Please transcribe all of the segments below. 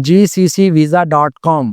gccvisa.com।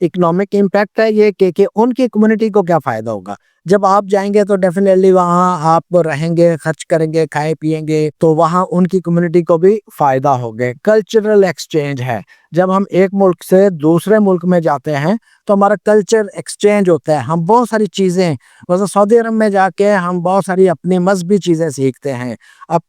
Economic impact ہے یہ کہ ان کی کمیونٹی کو کیا فائدہ ہوگا. جب آپ جائیں گے تو ڈیفینیٹلی وہاں آپ رہیں گے, خرچ کریں گے, کھائے پیئیں گے, تو وہاں ان کی کمیونٹی کو بھی فائدہ ہوگا. کلچرل ایکسچینج ہے, جب ہم ایک ملک سے دوسرے ملک میں جاتے ہیں تو ہمارا کلچر ایکسچینج ہوتا ہے. ہم بہت ساری چیزیں, مثلا سعودی عرب میں جا کے ہم بہت ساری اپنی مذہبی چیزیں سیکھتے ہیں. اب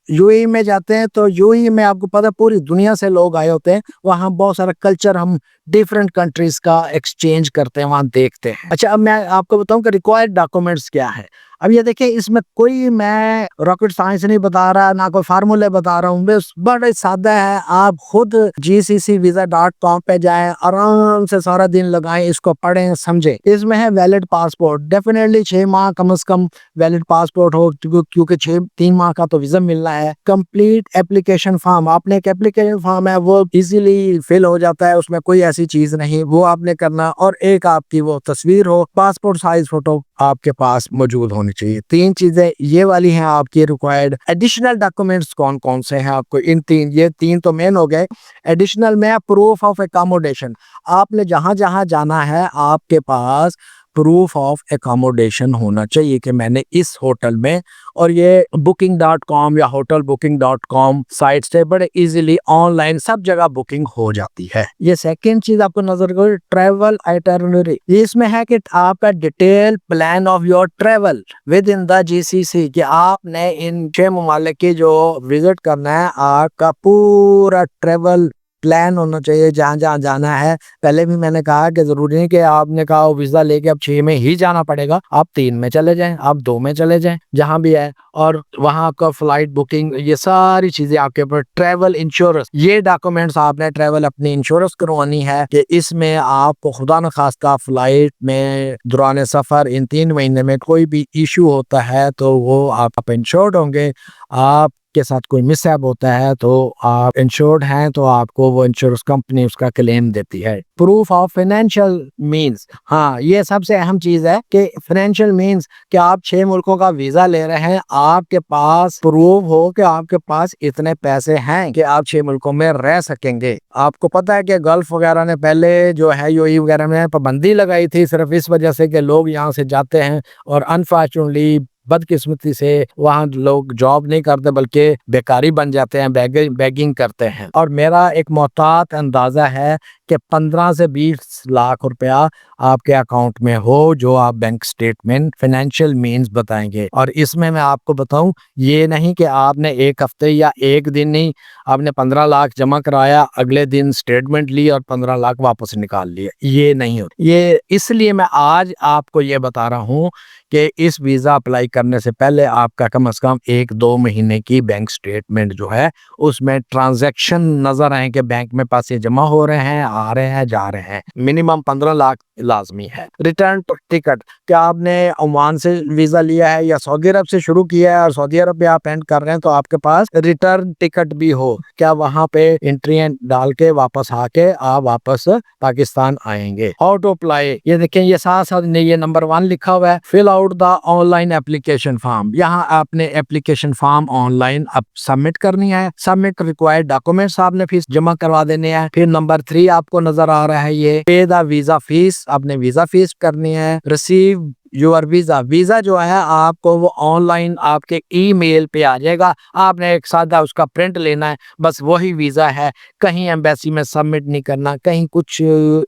یو اے میں جاتے ہیں تو یو اے میں آپ کو پتہ پوری دنیا سے لوگ آئے ہوتے ہیں, وہاں بہت سارا کلچر ہم ڈیفرنٹ کنٹریز کا ایکسچینج کرتے ہیں, وہاں دیکھتے ہیں. اچھا, اب میں آپ کو بتاؤں کہ ریکوائرڈ ڈاکومنٹس کیا ہے. اب یہ دیکھیں, اس میں کوئی میں راکٹ سائنس نہیں بتا رہا, نہ کوئی فارمولے بتا رہا ہوں, بس بڑا سادہ ہے. آپ خود gccvisa.com پہ جائیں, آرام سے سارا دن لگائیں, اس کو پڑھیں, سمجھیں. اس میں ہے ویلڈ پاسپورٹ, ڈیفینیٹلی 6 ماہ کم از کم ویلڈ پاسپورٹ ہو, کیونکہ 3 ماہ کا تو ویزا ملنا ہے. کمپلیٹ اپلیکیشن فارم, آپ نے ایک اپلیکیشن فارم ہے وہ ایزیلی فل ہو جاتا ہے, اس میں کوئی ایسی چیز نہیں, وہ آپ نے کرنا. اور ایک آپ کی وہ تصویر ہو, پاسپورٹ سائز فوٹو آپ کے پاس موجود ہونی چاہیے. 3 چیزیں یہ والی ہیں آپ کی ریکوائرڈ. ایڈیشنل ڈاکومنٹس کون کون سے ہیں آپ کو, ان 3, یہ 3 تو مین ہو گئے. ایڈیشنل میں پروف آف اکاموڈیشن, آپ نے جہاں جہاں جانا ہے آپ کے پاس پروف آف اکاموڈیشن ہونا چاہیے کہ میں نے اس ہوٹل میں, اور یہ booking.com یا ہوٹل booking.com سائٹ سے بڑے ایزیلی آن لائن سب جگہ بکنگ ہو جاتی ہے. یہ سیکنڈ چیز آپ کو نظر کرو, ٹریول آئٹرنری. اس میں ہے کہ آپ کا detail plan of your travel with in the GCC, کہ آپ نے ان 6 ممالک کی جو وزٹ کرنا ہے, آپ کا پورا ٹریول پلان ہونا چاہیے, جہاں جہاں جانا ہے. پہلے بھی میں نے کہا کہ ضروری نہیں کہ آپ نے کہا ویزا لے کے اب 6 میں ہی جانا پڑے گا, آپ 3 میں چلے جائیں, آپ 2 میں چلے جائیں, جہاں بھی ہے. اور وہاں کا فلائٹ بکنگ, یہ ساری چیزیں آپ کے اوپر. ٹریول انشورنس, یہ ڈاکومنٹس آپ نے ٹریول اپنی انشورنس کروانی ہے کہ اس میں آپ کو خدا نخواستہ فلائٹ میں دوران سفر ان 3 مہینے میں کوئی بھی ایشو ہوتا ہے تو وہ آپ انشورڈ ہوں گے. آپ کے ساتھ کوئی مس ہیپ ہوتا ہے تو آپ انشورڈ ہیں, تو آپ کو وہ انشورنس کمپنی اس کا کلیم دیتی ہے. پروف آف فائنینشیل مینز, ہاں یہ سب سے اہم چیز ہے کہ فائنینشیل مینز کہ آپ 6 ملکوں کا ویزا لے رہے ہیں, آپ کے پاس پروف ہو کہ آپ کے پاس اتنے پیسے ہیں کہ آپ 6 ملکوں میں رہ سکیں گے. آپ کو پتا ہے کہ گلف وغیرہ نے پہلے جو ہے یو ای وغیرہ میں پابندی لگائی تھی, صرف اس وجہ سے کہ لوگ یہاں سے جاتے ہیں اور انفارچونیٹلی بدقسمتی سے وہاں لوگ جاب نہیں کرتے بلکہ بیکاری بن جاتے ہیں, بیگنگ کرتے ہیں. اور میرا ایک محتاط اندازہ ہے کہ 15 سے 20 لاکھ روپیہ آپ کے اکاؤنٹ میں ہو جو آپ بینک سٹیٹمنٹ فائنینشیل مینز بتائیں گے. اور اس میں آپ کو بتاؤں, یہ نہیں کہ آپ نے ایک ہفتے یا ایک دن نہیں, آپ نے 15 لاکھ جمع کرایا, اگلے دن سٹیٹمنٹ لی اور 15 لاکھ واپس نکال لیے, یہ نہیں ہوتا. یہ اس لیے میں آج آپ کو یہ بتا رہا ہوں کہ اس ویزا اپلائی کرنے سے پہلے آپ کا کم از کم 1-2 مہینے کی بینک سٹیٹمنٹ جو ہے اس میں ٹرانزیکشن نظر آئیں کہ بینک میں پیسے جمع ہو رہے ہیں, آ رہے ہیں, جا رہے ہیں. منیمم 15 لاکھ لازمی ہے. ریٹرن ٹکٹ, کیا آپ نے عمان سے ویزا لیا ہے یا سعودی عرب سے شروع کیا ہے اور سعودی عرب پہ آپ اینڈ کر رہے ہیں تو آپ کے پاس ریٹرن ٹکٹ بھی ہو, کیا وہاں پہ انٹری ڈال کے واپس آ کے آپ واپس پاکستان آئیں گے. ہاؤ ٹو اپلائی, یہ دیکھیں یہ ساتھ ساتھ یہ نمبر 1 لکھا ہوا ہے, fill out the on line application form. یہاں آپ نے اپلیکیشن فارم آن لائن اب سبمٹ کرنی ہے. سبمٹ ریکوائرڈ ڈاکومنٹس آپ نے فیس جمع کروا دینے ہیں. پھر نمبر 3 آپ کو نظر آ رہا ہے یہ پے دا ویزا فیس, آپ نے ویزا فیس کرنی ہے. ریسیو یور ویزا, ویزا جو ہے آپ کو وہ آن لائن آپ کے ای میل پہ آ جائے گا, آپ نے ایک سادہ اس کا پرنٹ لینا ہے, بس وہی ویزا ہے. کہیں ایمبیسی میں سبمٹ نہیں کرنا, کہیں کچھ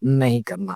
نہیں کرنا.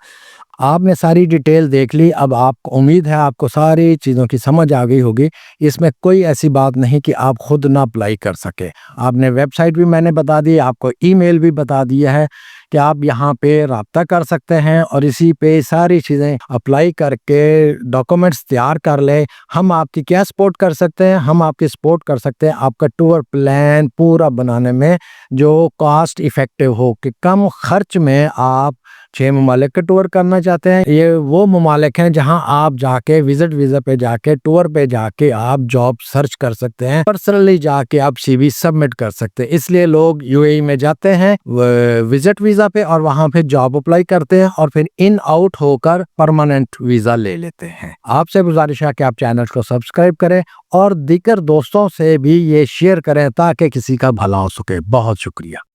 آپ نے ساری ڈیٹیل دیکھ لی. اب آپ کو امید ہے آپ کو ساری چیزوں کی سمجھ آ گئی ہوگی. اس میں کوئی ایسی بات نہیں کہ آپ خود نہ اپلائی کر سکے. آپ نے ویب سائٹ بھی میں نے بتا دی, آپ کو ای میل بھی بتا دیا ہے کہ آپ یہاں پہ رابطہ کر سکتے ہیں اور اسی پہ ساری چیزیں اپلائی کر کے ڈاکومنٹس تیار کر لے. ہم آپ کی کیا سپورٹ کر سکتے ہیں, ہم آپ کی سپورٹ کر سکتے ہیں آپ کا ٹور پلان پورا بنانے میں جو کاسٹ افیکٹو ہو, کہ کم خرچ میں آپ 6 ممالک کا ٹور کرنا چاہتے ہیں. یہ وہ ممالک ہیں جہاں آپ جا کے وزٹ ویزا پہ جا کے ٹور پہ جا کے آپ جاب سرچ کر سکتے ہیں, پرسنلی جا کے آپ سی وی سبمٹ کر سکتے ہیں. اس لیے لوگ یو اے ای میں جاتے ہیں وزٹ ویزا پہ اور وہاں پہ جاب اپلائی کرتے ہیں اور پھر ان آؤٹ ہو کر پرماننٹ ویزا لے لیتے ہیں. آپ سے گزارش ہے کہ آپ چینل کو سبسکرائب کریں اور دیگر دوستوں سے بھی یہ شیئر کریں تاکہ کسی کا بھلا ہو سکے. بہت شکریہ.